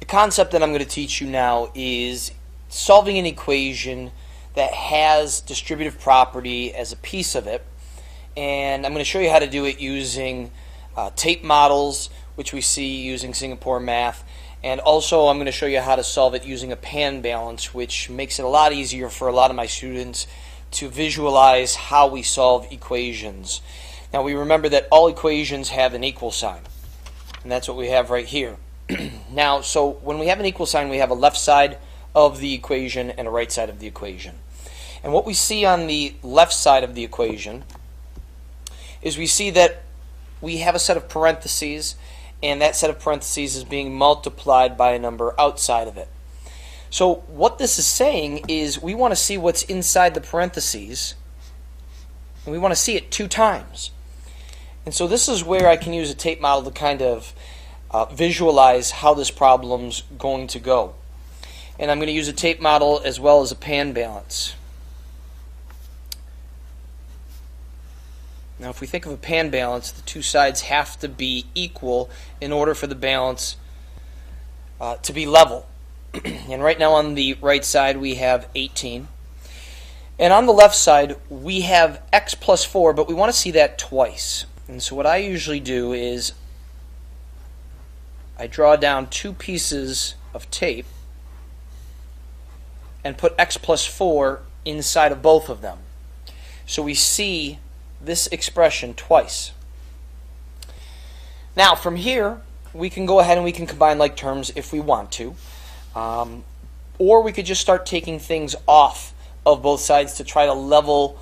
The concept that I'm going to teach you now is solving an equation that has distributive property as a piece of it, and I'm going to show you how to do it using tape models, which we see using Singapore math, and also I'm going to show you how to solve it using a pan balance, which makes it a lot easier for a lot of my students to visualize how we solve equations. Now we remember that all equations have an equal sign, and that's what we have right here. Now, so when we have an equal sign, we have a left side of the equation and a right side of the equation. And what we see on the left side of the equation is we see that we have a set of parentheses, and that set of parentheses is being multiplied by a number outside of it. So what this is saying is we want to see what's inside the parentheses, and we want to see it 2 times. And so this is where I can use a tape model to kind of visualize how this problem's going to go. And I'm going to use a tape model as well as a pan balance. Now if we think of a pan balance, the 2 sides have to be equal in order for the balance to be level. And right now on the right side we have 18. And on the left side we have x plus 4, but we want to see that twice. And so what I usually do is I draw down 2 pieces of tape and put x plus 4 inside of both of them. So we see this expression twice. Now from here we can go ahead and we can combine like terms if we want to, or we could just start taking things off of both sides to try to level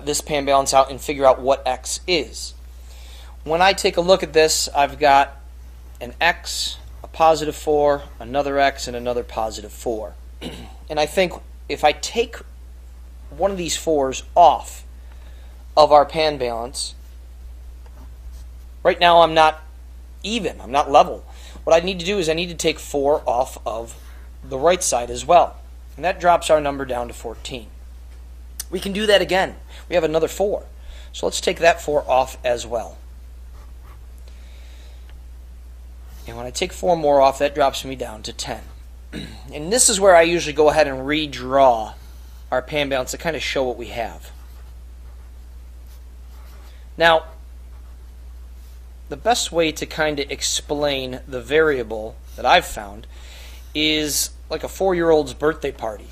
this pan balance out and figure out what x is. When I take a look at this, I've got an x, a positive 4, another x, and another positive 4. And I think if I take one of these 4s off of our pan balance, right now I'm not even, I'm not level. What I need to do is I need to take 4 off of the right side as well. And that drops our number down to 14. We can do that again. We have another 4. So let's take that 4 off as well. And when I take 4 more off, that drops me down to 10. And this is where I usually go ahead and redraw our pan balance to kind of show what we have. Now, the best way to kind of explain the variable that I've found is like a 4-year-old's birthday party.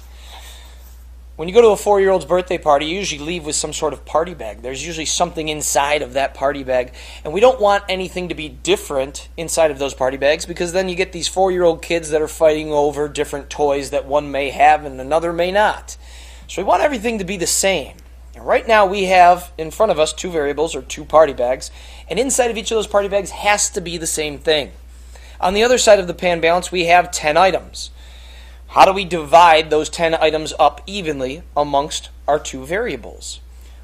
When you go to a 4-year-old's birthday party, you usually leave with some sort of party bag. There's usually something inside of that party bag, and we don't want anything to be different inside of those party bags, because then you get these 4-year-old kids that are fighting over different toys that one may have and another may not. So we want everything to be the same. And right now we have in front of us 2 variables, or 2 party bags, and inside of each of those party bags has to be the same thing. On the other side of the pan balance we have 10 items. How do we divide those 10 items up evenly amongst our 2 variables?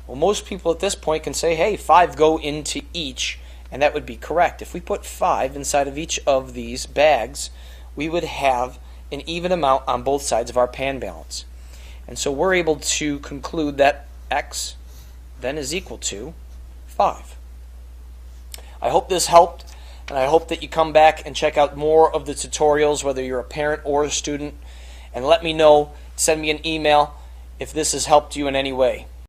Well, most people at this point can say, hey, 5 go into each, and that would be correct. If we put 5 inside of each of these bags, we would have an even amount on both sides of our pan balance. And so we're able to conclude that x then is equal to 5. I hope this helped, and I hope that you come back and check out more of the tutorials, whether you're a parent or a student, and let me know, send me an email if this has helped you in any way.